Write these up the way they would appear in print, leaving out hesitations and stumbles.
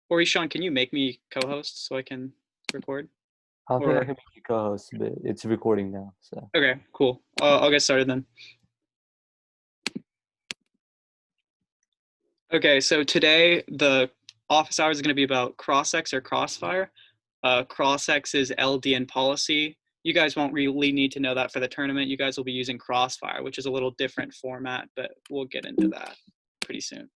Or Ishan, can you make me co-host so I can record? I don't think I Or can make you co-host, but it's recording now. So okay, cool. I'll get started then. Okay, so today the office hours is going to be about CrossX or Crossfire. CrossX is LD and policy. You guys won't really need to know that for the tournament. You guys will be using Crossfire, which is a little different format, but we'll get into that pretty soon.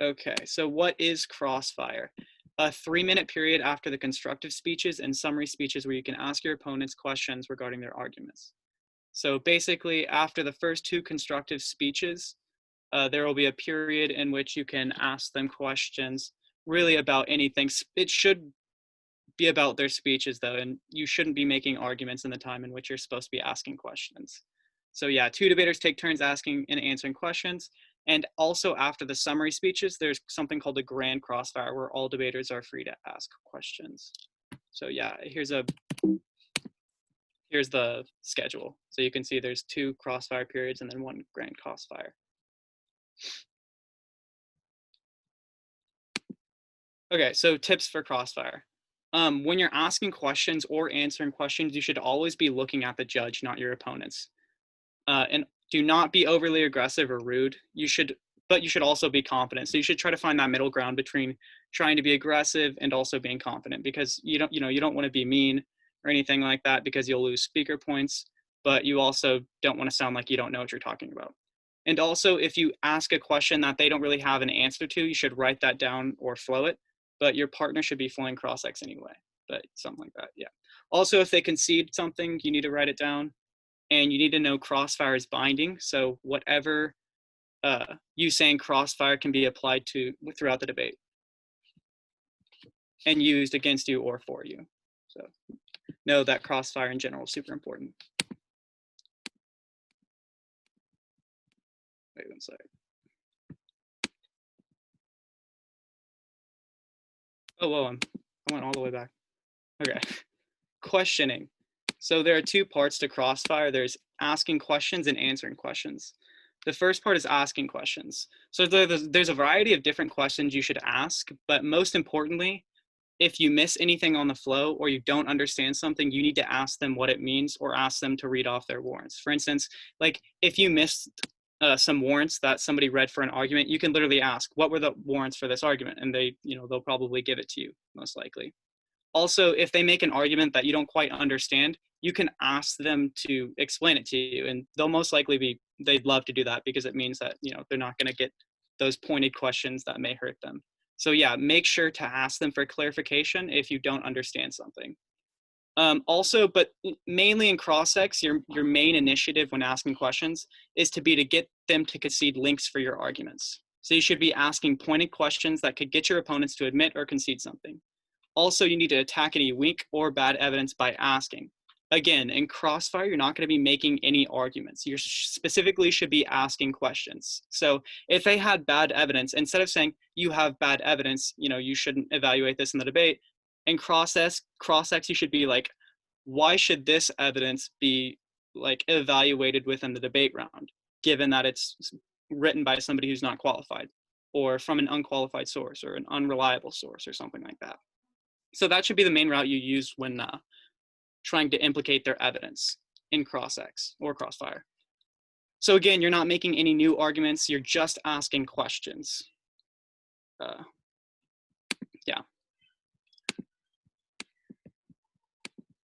Okay, so what is Crossfire? A 3-minute period after the constructive speeches and summary speeches where you can ask your opponents questions regarding their arguments. So basically, after the first 2 constructive speeches, there will be a period in which you can ask them questions really about anything. It should be about their speeches, though, and you shouldn't be making arguments in the time in which you're supposed to be asking questions. So yeah, 2 debaters take turns asking and answering questions. And also after the summary speeches, there's something called a grand crossfire where all debaters are free to ask questions. So yeah, here's the schedule. So you can see there's 2 crossfire periods and then 1 grand crossfire. Okay, so tips for Crossfire. When you're asking questions or answering questions, you should always be looking at the judge, not your opponents. And do not be overly aggressive or rude. But you should also be confident. So you should try to find that middle ground between trying to be aggressive and also being confident, because you don't want to be mean or anything like that, because you'll lose speaker points. But you also don't want to sound like you don't know what you're talking about. And also, if you ask a question that they don't really have an answer to, you should write that down or flow it. But your partner should be flowing cross-X anyway, but something like that, yeah. Also, if they concede something, you need to write it down, and you need to know Crossfire is binding. So whatever you saying Crossfire can be applied to throughout the debate and used against you or for you. So know that Crossfire in general is super important. Wait 1 second. Oh, whoa, I went all the way back. Okay. Questioning. So there are 2 parts to Crossfire. There's asking questions and answering questions. The first part is asking questions. So there's a variety of different questions you should ask, but most importantly, if you miss anything on the flow or you don't understand something, you need to ask them what it means or ask them to read off their warrants. For instance, like if you missed some warrants that somebody read for an argument, you can literally ask, what were the warrants for this argument? And they'll probably give it to you, most likely. Also, if they make an argument that you don't quite understand, you can ask them to explain it to you, and they'd love to do that, because it means that they're not going to get those pointed questions that may hurt them. So yeah, make sure to ask them for clarification if you don't understand something. Also, but mainly in CrossX, your main initiative when asking questions is to get them to concede links for your arguments. So you should be asking pointed questions that could get your opponents to admit or concede something. Also, you need to attack any weak or bad evidence by asking. Again, in Crossfire, you're not going to be making any arguments. You specifically should be asking questions. So if they had bad evidence, instead of saying you have bad evidence, you shouldn't evaluate this in the debate. In CrossX, you should be like, why should this evidence be like evaluated within the debate round, given that it's written by somebody who's not qualified, or from an unqualified source or an unreliable source or something like that. So that should be the main route you use when trying to implicate their evidence in CrossX or Crossfire. So again, you're not making any new arguments. You're just asking questions. Yeah.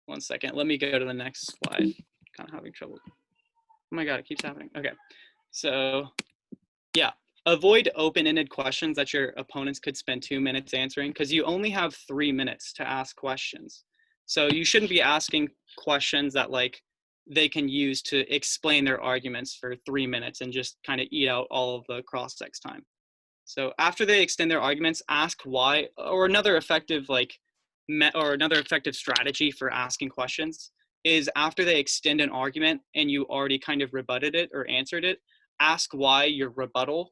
1 second. Let me go to the next slide. Kind of having trouble. Oh my God, it keeps happening. Okay. So yeah, avoid open-ended questions that your opponents could spend 2 minutes answering, because you only have 3 minutes to ask questions. So you shouldn't be asking questions that they can use to explain their arguments for 3 minutes and just kind of eat out all of the cross-sex time. So after they extend their arguments, ask why, or another effective strategy for asking questions is, after they extend an argument and you already kind of rebutted it or answered it, ask why your rebuttal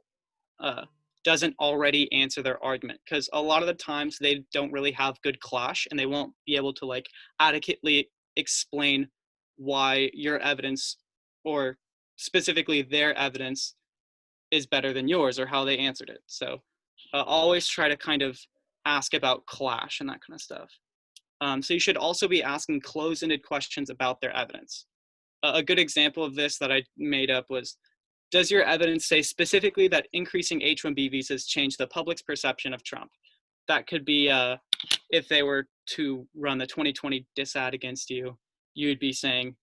doesn't already answer their argument, because a lot of the times they don't really have good clash and they won't be able to adequately explain why your evidence, or specifically their evidence, is better than yours, or how they answered it. So always try to kind of ask about clash and that kind of stuff. So you should also be asking close-ended questions about their evidence. A good example of this that I made up was, does your evidence say specifically that increasing H-1B visas changed the public's perception of Trump? That could be if they were to run the 2020 diss ad against you, you'd be saying,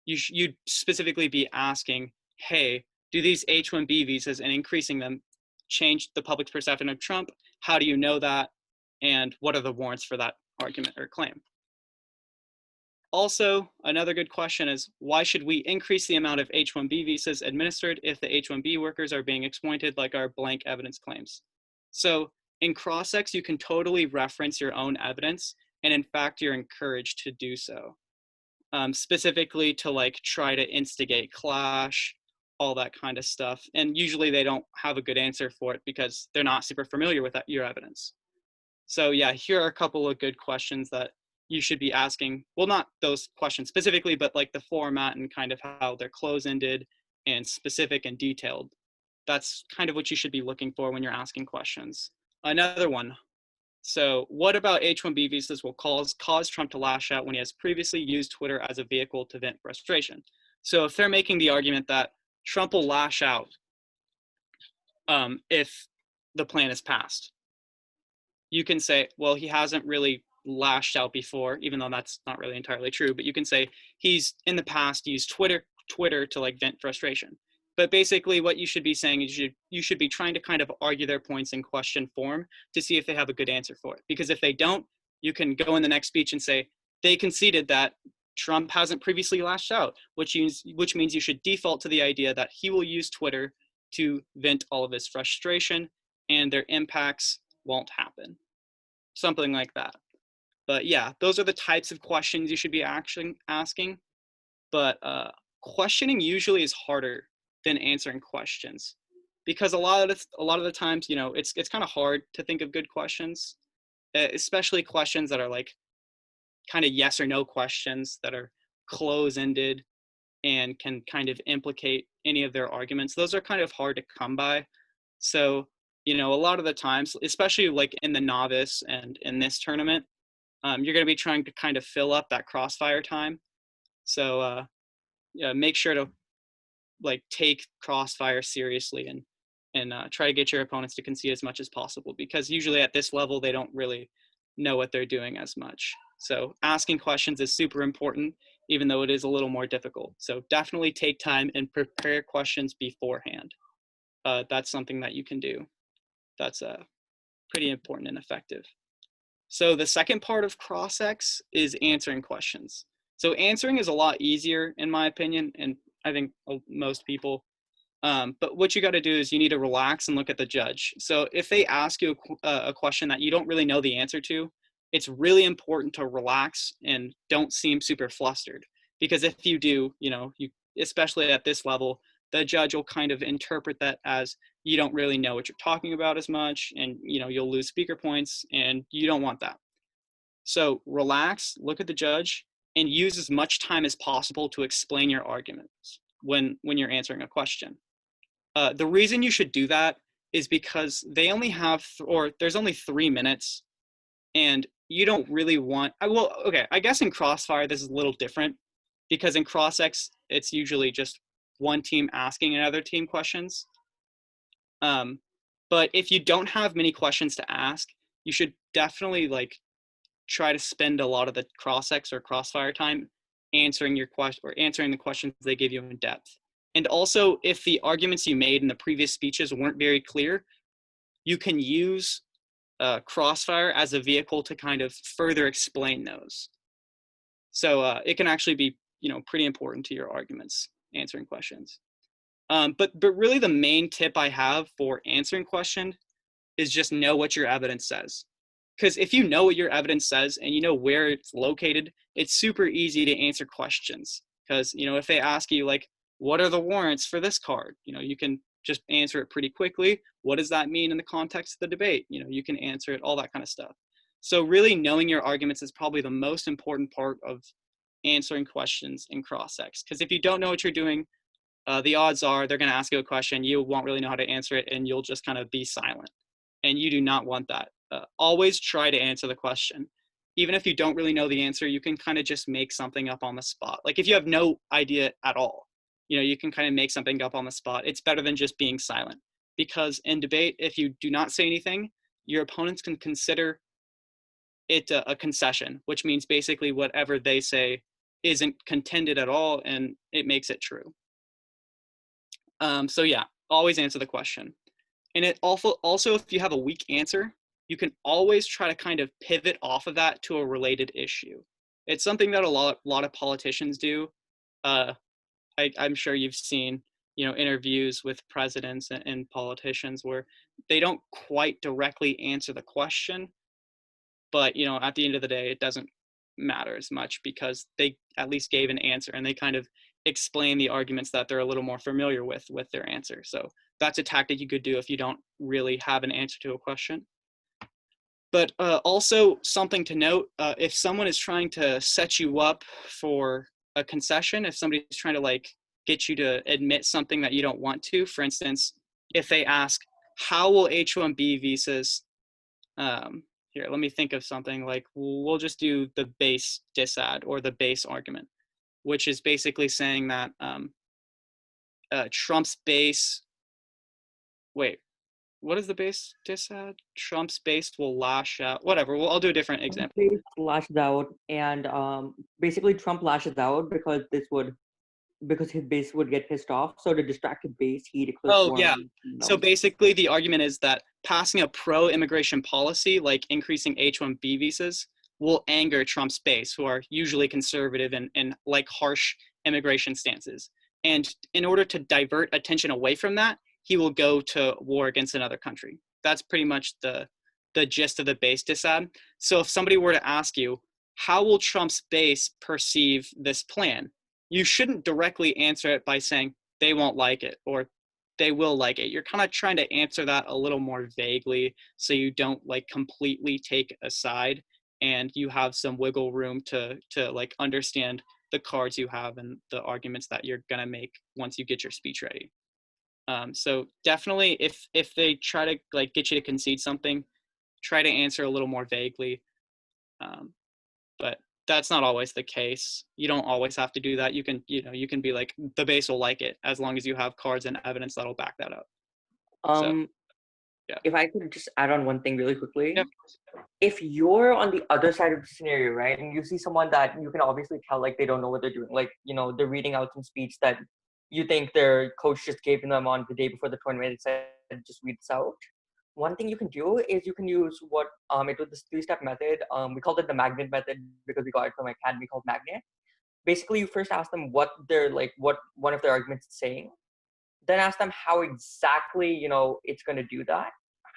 you'd specifically be asking, hey, do these H-1B visas and increasing them change the public's perception of Trump? How do you know that? And what are the warrants for that argument or claim? Also, another good question is, why should we increase the amount of H-1B visas administered if the H-1B workers are being exploited like our blank evidence claims? So in cross-ex, you can totally reference your own evidence, and in fact, you're encouraged to do so, specifically to like try to instigate clash, all that kind of stuff. And usually they don't have a good answer for it because they're not super familiar with your evidence. So yeah, here are a couple of good questions that you should be asking. Well, not those questions specifically, but like the format and kind of how they're close-ended and specific and detailed. That's kind of what you should be looking for when you're asking questions. Another one. So what about H-1B visas will cause Trump to lash out when he has previously used Twitter as a vehicle to vent frustration? So if they're making the argument that Trump will lash out if the plan is passed, you can say, well, he hasn't really lashed out before, even though that's not really entirely true, but you can say he's in the past used Twitter to like vent frustration. But basically what you should be saying is you should be trying to kind of argue their points in question form to see if they have a good answer for it. Because if they don't, you can go in the next speech and say, they conceded that Trump hasn't previously lashed out, which means you should default to the idea that he will use Twitter to vent all of his frustration and their impacts won't happen. Something like that. But yeah, those are the types of questions you should be asking. But questioning usually is harder than answering questions, because a lot of the times, you know, it's kind of hard to think of good questions, especially questions that are like kind of yes or no questions that are close-ended and can kind of implicate any of their arguments. Those are kind of hard to come by. So, you know, a lot of the times, especially like in the novice and in this tournament, you're going to be trying to kind of fill up that crossfire time. So yeah, make sure to like take crossfire seriously and try to get your opponents to concede as much as possible, because usually at this level they don't really know what they're doing as much. So asking questions is super important, even though it is a little more difficult. So definitely take time and prepare questions beforehand. That's something that you can do. That's pretty important and effective. So the second part of cross-ex is answering questions. So answering is a lot easier in my opinion, and I think most people. But what you got to do is you need to relax and look at the judge. So if they ask you a question that you don't really know the answer to, it's really important to relax and don't seem super flustered. Because if you do, you know, especially at this level, the judge will kind of interpret that as you don't really know what you're talking about as much, and you know, you'll lose speaker points, and you don't want that. So relax, look at the judge, and use as much time as possible to explain your arguments when you're answering a question. The reason you should do that is because they only have, or there's only 3 minutes, and you don't really want, well, okay, I guess in Crossfire this is a little different, because in Cross-Ex it's usually just one team asking another team questions. But if you don't have many questions to ask, you should definitely like try to spend a lot of the Cross-Ex or Crossfire time answering your question or answering the questions they give you in depth. And also, if the arguments you made in the previous speeches weren't very clear, you can use Crossfire as a vehicle to kind of further explain those. So it can actually be, you know, pretty important to your arguments, answering questions. But really the main tip I have for answering questions is just know what your evidence says. Because if you know what your evidence says and you know where it's located, it's super easy to answer questions. Because, you know, if they ask you like, what are the warrants for this card? You know, you can just answer it pretty quickly. What does that mean in the context of the debate? You know, you can answer it, all that kind of stuff. So really knowing your arguments is probably the most important part of answering questions in cross-ex. Because if you don't know what you're doing, the odds are they're going to ask you a question, you won't really know how to answer it, and you'll just kind of be silent. And you do not want that. always try to answer the question. Even if you don't really know the answer, you can kind of just make something up on the spot. Like if you have no idea at all, you can kind of make something up on the spot. It's better than just being silent, because in debate, if you do not say anything, your opponents can consider it a concession, which means basically whatever they say isn't contended at all, and it makes it true. So yeah, always answer the question. And it also, if you have a weak answer, you can always try to kind of pivot off of that to a related issue. It's something that a lot of politicians do. Uh, I'm sure you've seen, interviews with presidents and politicians where they don't quite directly answer the question, but at the end of the day, it doesn't matter as much because they at least gave an answer and they kind of explain the arguments that they're a little more familiar with their answer. So that's a tactic you could do if you don't really have an answer to a question. But also something to note, if someone is trying to set you up for a concession, if somebody's trying to like get you to admit something that you don't want to, for instance, if they ask, how will H-1B visas, here, let me think of something, like we'll just do the base disad or the base argument, which is basically saying that Trump's base, wait, what is the base disad? Trump's base will lash out, whatever. Well, I'll do a different example. Trump lashes out, and basically Trump lashes out because his base would get pissed off. So to distract his base, he declares Oh, war yeah. on them. So basically, the argument is that passing a pro-immigration policy, like increasing H-1B visas, will anger Trump's base, who are usually conservative and like harsh immigration stances. And in order to divert attention away from that, he will go to war against another country. That's pretty much the gist of the base disad. So if somebody were to ask you, how will Trump's base perceive this plan? You shouldn't directly answer it by saying they won't like it or they will like it. You're kind of trying to answer that a little more vaguely so you don't like completely take a side and you have some wiggle room to like understand the cards you have and the arguments that you're going to make once you get your speech ready. So definitely if they try to like get you to concede something, try to answer a little more vaguely. But that's not always the case. You don't always have to do that. You can be like, the base will like it as long as you have cards and evidence that'll back that up. So, yeah. If I could just add on one thing really quickly. Yep. If you're on the other side of the scenario, right, and you see someone that you can obviously tell like they don't know what they're doing, like, they're reading out some speech that you think their coach just gave them on the day before the tournament and said, just read this out. One thing you can do is you can use what it was this 3-step method. We called it the magnet method because we got it from an academy called Magnet. Basically, you first ask them what they're like, what one of their arguments is saying. Then ask them how exactly, it's going to do that,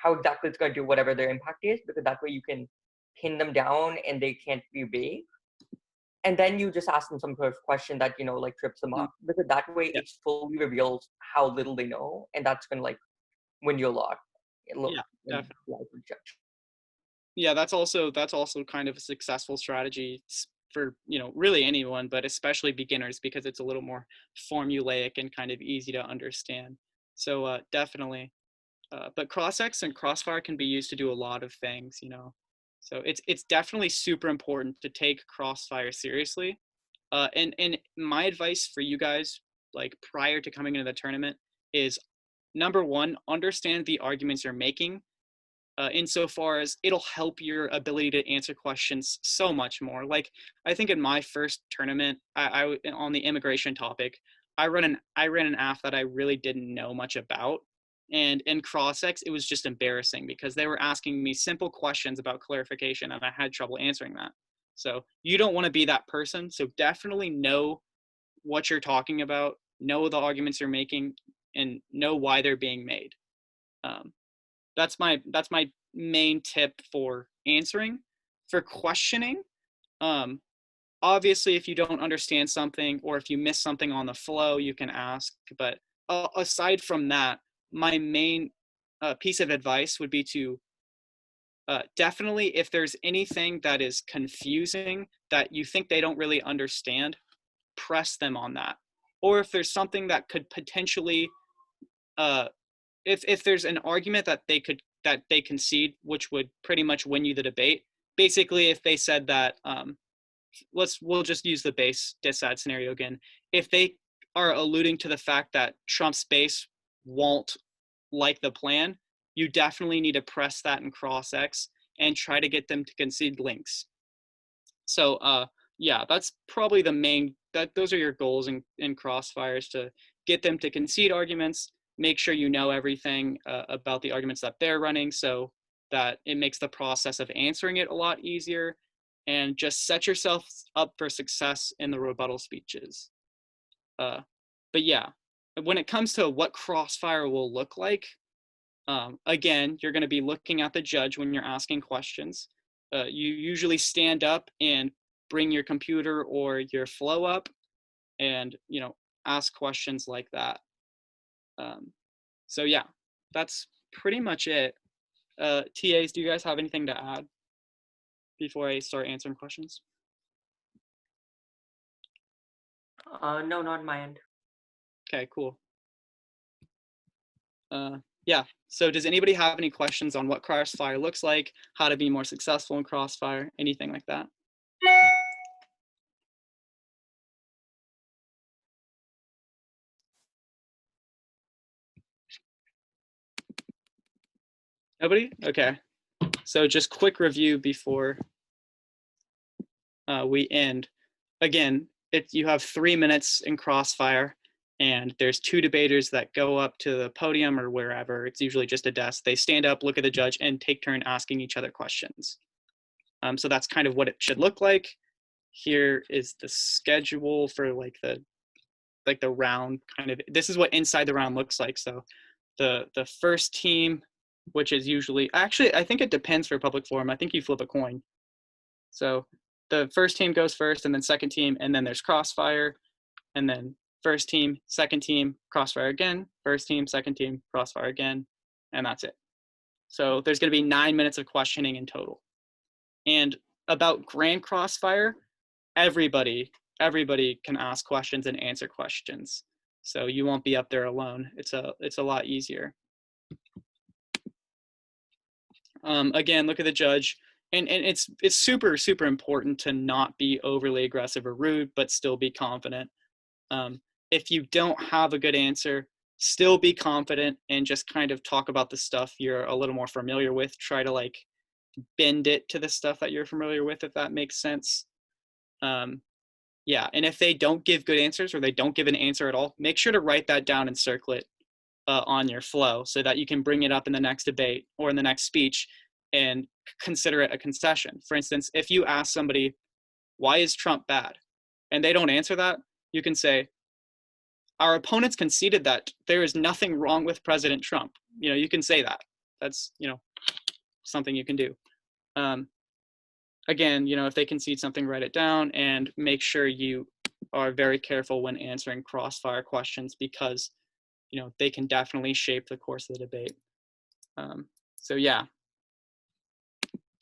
how exactly it's going to do whatever their impact is, because that way you can pin them down and they can't be vague. And then you just ask them some sort of question that, like trips them up, because that way it fully reveals how little they know. And that's going to like win you a lot. Yeah, definitely. Yeah, that's also kind of a successful strategy for really anyone, but especially beginners, because it's a little more formulaic and kind of easy to understand. So definitely, but Cross-X and Crossfire can be used to do a lot of things, So it's definitely super important to take Crossfire seriously. And my advice for you guys, like prior to coming into the tournament, is number one, understand the arguments you're making. Insofar as it'll help your ability to answer questions so much more. Like I think in my first tournament, I on the immigration topic, I ran an AF that I really didn't know much about, and in Cross-X it was just embarrassing because they were asking me simple questions about clarification and I had trouble answering that. So you don't want to be that person. So definitely know what you're talking about, know the arguments you're making, and know why they're being made. That's my main tip for answering. For questioning, obviously if you don't understand something or if you miss something on the flow, you can ask. But aside from that, my main piece of advice would be to definitely, if there's anything that is confusing that you think they don't really understand, press them on that. Or if there's something that could potentially if there's an argument that they could that they concede, which would pretty much win you the debate. Basically, if they said that, we'll just use the base decide scenario again. If they are alluding to the fact that Trump's base won't like the plan, you definitely need to press that in cross-X and try to get them to concede links. So yeah, that's probably the main, those are your goals in Crossfires, to get them to concede arguments, make sure you know everything about the arguments that they're running so that it makes the process of answering it a lot easier, and just set yourself up for success in the rebuttal speeches. But yeah, when it comes to what Crossfire will look like, again, you're going to be looking at the judge when you're asking questions. You usually stand up and bring your computer or your flow up and, ask questions like that. So yeah, that's pretty much it. TAs, do you guys have anything to add before I start answering questions? No, not my end. Okay, cool. Yeah, so does anybody have any questions on what Crossfire looks like, how to be more successful in Crossfire, anything like that? Nobody? Okay. So just quick review before we end. Again, you have 3 minutes in Crossfire, and there's 2 debaters that go up to the podium or wherever. It's usually just a desk. They stand up, look at the judge, and take turn asking each other questions. So that's kind of what it should look like. Here is the schedule for like the round kind of. This is what inside the round looks like. So the first team, which is usually, actually, I think it depends for public forum. I think you flip a coin. So the first team goes first, and then second team, and then there's Crossfire, and then first team, second team, Crossfire again, first team, second team, Crossfire again, and that's it. So there's going to be 9 minutes of questioning in total. And about Grand Crossfire, everybody can ask questions and answer questions. So you won't be up there alone. It's a lot easier. Again, look at the judge. And it's super, super important to not be overly aggressive or rude, but still be confident. If you don't have a good answer, still be confident and just kind of talk about the stuff you're a little more familiar with. Try to like bend it to the stuff that you're familiar with, if that makes sense. Yeah, and if they don't give good answers or they don't give an answer at all, make sure to write that down and circle it on your flow so that you can bring it up in the next debate or in the next speech and consider it a concession. For instance, if you ask somebody, why is Trump bad? And they don't answer that, you can say, our opponents conceded that there is nothing wrong with President Trump. You can say that. That's, something you can do. Again, if they concede something, write it down and make sure you are very careful when answering Crossfire questions because, they can definitely shape the course of the debate. So yeah.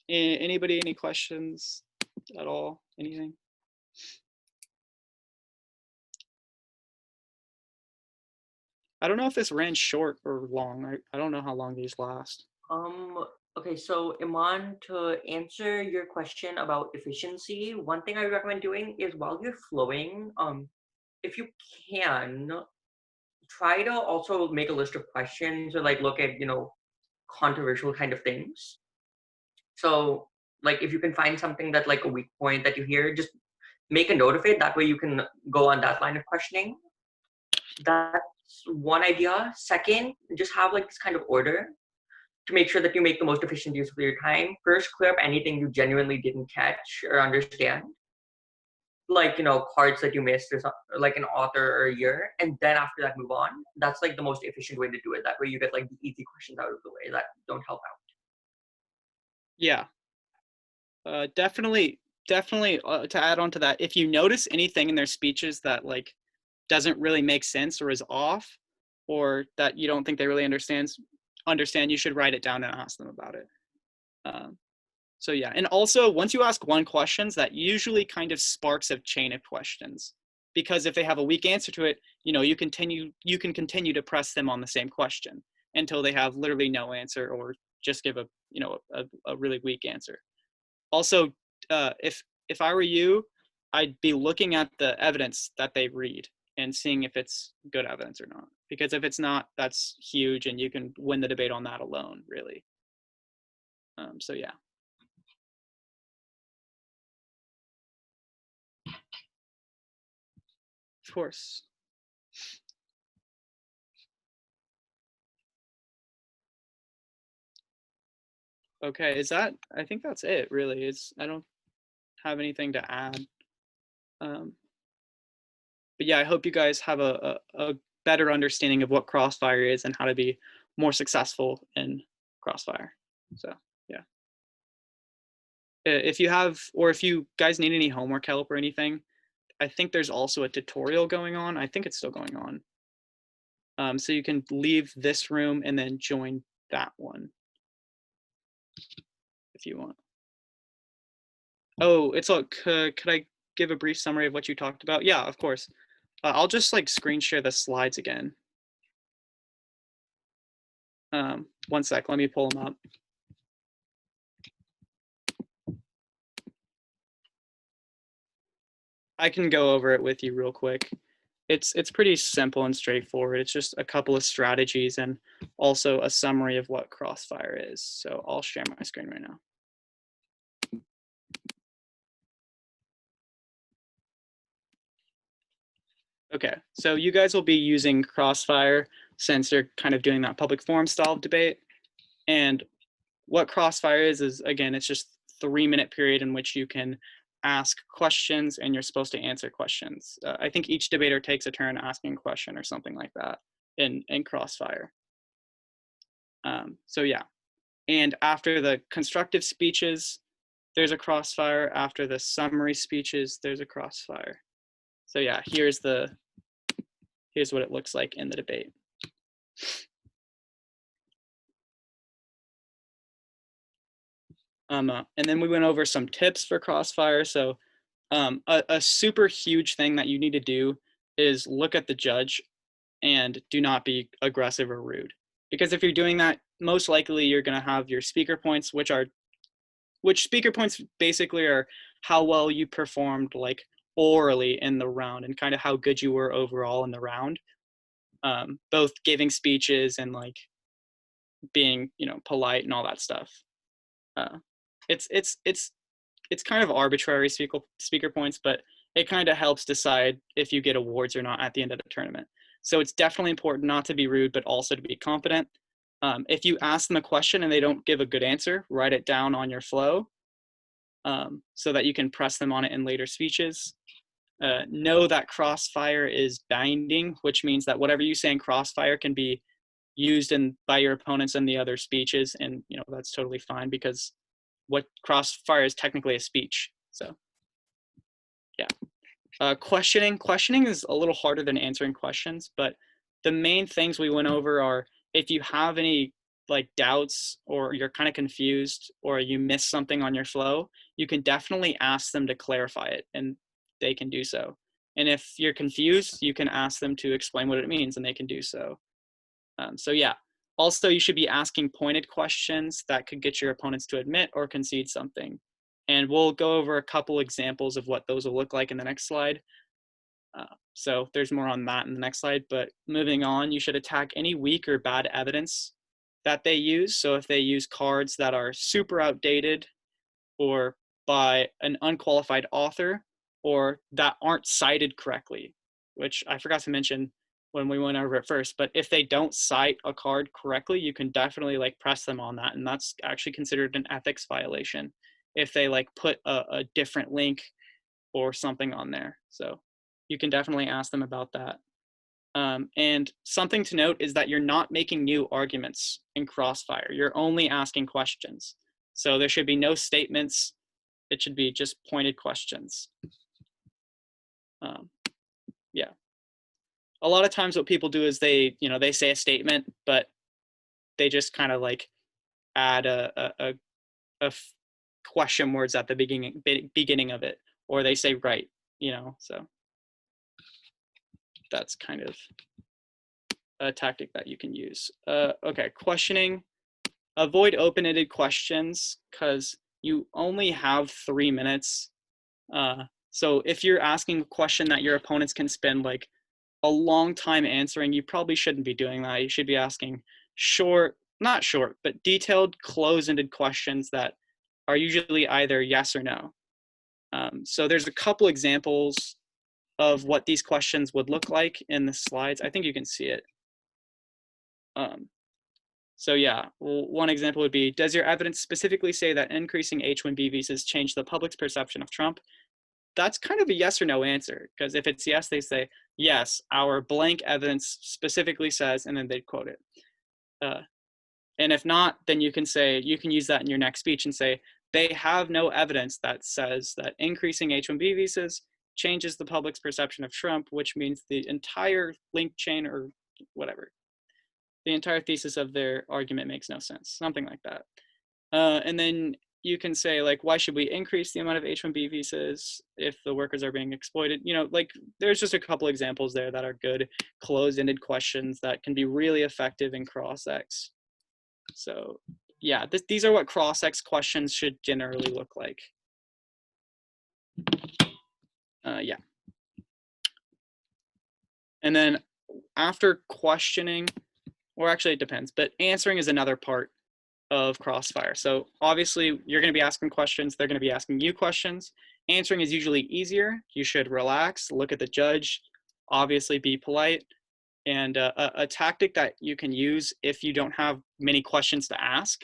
Anybody, any questions at all? Anything? I don't know if this ran short or long. I don't know how long these last. Okay, so Iman, to answer your question about efficiency, one thing I recommend doing is while you're flowing, if you can, try to also make a list of questions or like look at, controversial kind of things. So like if you can find something that's like a weak point that you hear, just make a note of it. That way you can go on that line of questioning. That's one idea. Second, just have like this kind of order to make sure that you make the most efficient use of your time. First, clear up anything you genuinely didn't catch or understand, like cards that you missed or something, like an author or a year, and then after that move on. That's like the most efficient way to do it. That way you get like the easy questions out of the way that don't help out. Yeah, definitely to add on to that, if you notice anything in their speeches that like doesn't really make sense or is off, or that you don't think they really understand, you should write it down and ask them about it. So yeah, and also once you ask one question, that usually kind of sparks a chain of questions, because if they have a weak answer to it, you can continue to press them on the same question until they have literally no answer or just give a really weak answer. Also, if I were you, I'd be looking at the evidence that they read and seeing if it's good evidence or not. Because if it's not, that's huge, and you can win the debate on that alone, really. So yeah. Of course. Okay, I think that's it, really. I don't have anything to add. But yeah, I hope you guys have a better understanding of what Crossfire is and how to be more successful in Crossfire. So yeah. If you guys need any homework help or anything, I think there's also a tutorial going on. I think it's still going on. So you can leave this room and then join that one if you want. Oh, it's all. Could I give a brief summary of what you talked about? Yeah, of course. I'll just like screen share the slides again. One sec, let me pull them up. I can go over it with you real quick. It's pretty simple and straightforward. It's just a couple of strategies and also a summary of what Crossfire is. So I'll share my screen right now. Okay, so you guys will be using Crossfire since you're kind of doing that public forum style of debate. And what Crossfire is again, it's just 3-minute period in which you can ask questions and you're supposed to answer questions. I think each debater takes a turn asking a question or something like that in Crossfire. So yeah, and after the constructive speeches, there's a Crossfire. After the summary speeches, there's a Crossfire. So yeah, here's what it looks like in the debate. And then we went over some tips for Crossfire. So a super huge thing that you need to do is look at the judge and do not be aggressive or rude. Because if you're doing that, most likely you're going to have your speaker points, which speaker points basically are how well you performed like orally in the round and kind of how good you were overall in the round. Both giving speeches and like being, polite and all that stuff. It's kind of arbitrary speaker points, but it kind of helps decide if you get awards or not at the end of the tournament. So it's definitely important not to be rude, but also to be confident. If you ask them a question and they don't give a good answer, write it down on your flow so that you can press them on it in later speeches. Know that Crossfire is binding, which means that whatever you say in Crossfire can be used by your opponents in the other speeches, and that's totally fine because what Crossfire is technically a speech. So yeah. Questioning is a little harder than answering questions, but the main things we went over are if you have any like doubts or you're kind of confused or you miss something on your flow, you can definitely ask them to clarify it and they can do so. And if you're confused, you can ask them to explain what it means and they can do so. So yeah. Also, you should be asking pointed questions that could get your opponents to admit or concede something. And we'll go over a couple examples of what those will look like in the next slide. So there's more on that in the next slide, but moving on, you should attack any weak or bad evidence that they use. So if they use cards that are super outdated or by an unqualified author or that aren't cited correctly, which I forgot to mention when we went over it first, but if they don't cite a card correctly, you can definitely like press them on that. And that's actually considered an ethics violation if they like put a different link or something on there. So you can definitely ask them about that. And something to note is that you're not making new arguments in Crossfire. You're only asking questions. So there should be no statements. It should be just pointed questions. Yeah. A lot of times what people do is they say a statement, but they just kind of like add a question words at the beginning of it, or they say right, so that's kind of a tactic that you can use. Okay, questioning. avoid open-ended questions because you only have 3 minutes. So if you're asking a question that your opponents can spend like a long time answering, you probably shouldn't be doing that. You should be asking not short, but detailed, close-ended questions that are usually either yes or no. So there's a couple examples of what these questions would look like in the slides. I think you can see it. So yeah, one example would be, does your evidence specifically say that increasing H-1B visas change the public's perception of Trump? That's kind of a yes or no answer, because if it's yes, they say, yes, our blank evidence specifically says, and then they'd quote it. And if not, then you can use that in your next speech and say, they have no evidence that says that increasing H-1B visas changes the public's perception of Trump, which means the entire link chain or whatever, the entire thesis of their argument makes no sense, something like that. And then you can say, like, why should we increase the amount of H-1B visas if the workers are being exploited? Like, there's just a couple examples there that are good closed-ended questions that can be really effective in cross-ex. So yeah, these are what cross-ex questions should generally look like. Yeah. And then after questioning, or actually it depends, but answering is another part of Crossfire. So obviously you're going to be asking questions, they're going to be asking you questions. Answering is usually easier. You should relax, look at the judge, obviously be polite. And a tactic that you can use if you don't have many questions to ask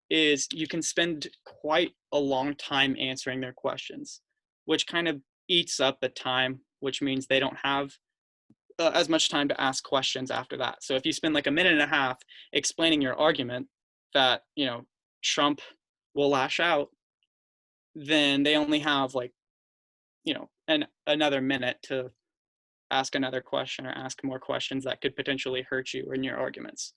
is you can spend quite a long time answering their questions, which kind of eats up the time, which means they don't have as much time to ask questions after that. So if you spend like a minute and a half explaining your argument that, Trump will lash out, then they only have like, another minute to ask another question or ask more questions that could potentially hurt you in your arguments.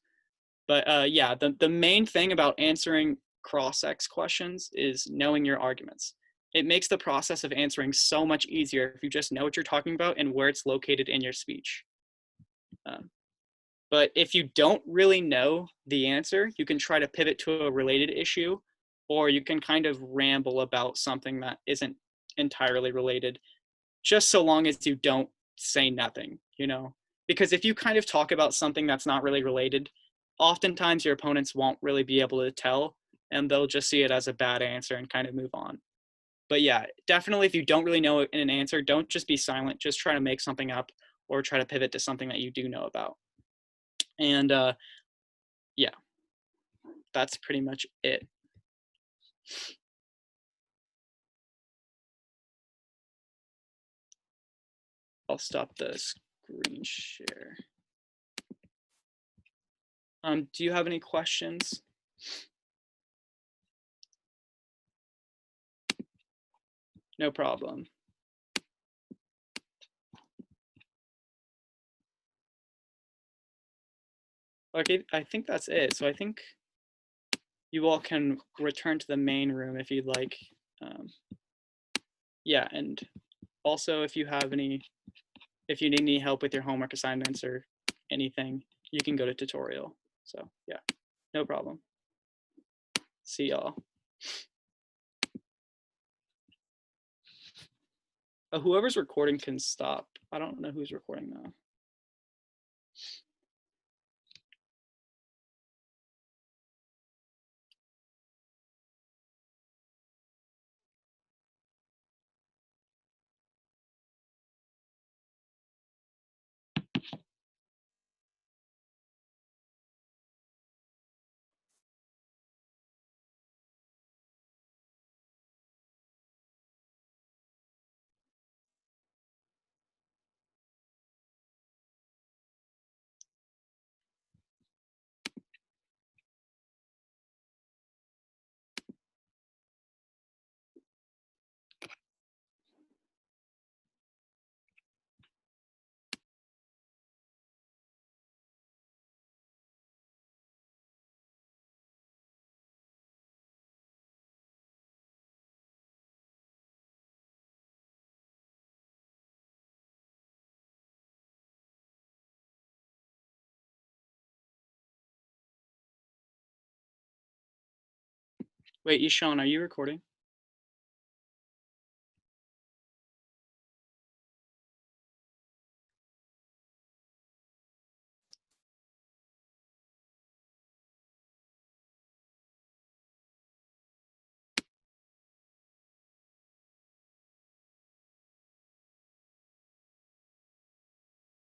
But yeah, the main thing about answering cross-ex questions is knowing your arguments. It makes the process of answering so much easier if you just know what you're talking about and where it's located in your speech. But if you don't really know the answer, you can try to pivot to a related issue, or you can kind of ramble about something that isn't entirely related, just so long as you don't say nothing, Because if you kind of talk about something that's not really related, oftentimes your opponents won't really be able to tell, and they'll just see it as a bad answer and kind of move on. But yeah, definitely if you don't really know an answer, don't just be silent. Just try to make something up or try to pivot to something that you do know about. And yeah, that's pretty much it. I'll stop the screen share. Do you have any questions? No problem. Okay, I think that's it. So I think you all can return to the main room if you'd like. Yeah, and also if you need any help with your homework assignments or anything, you can go to tutorial. So yeah, no problem. See y'all. Whoever's recording can stop. I don't know who's recording now. Wait, Ishan, are you recording?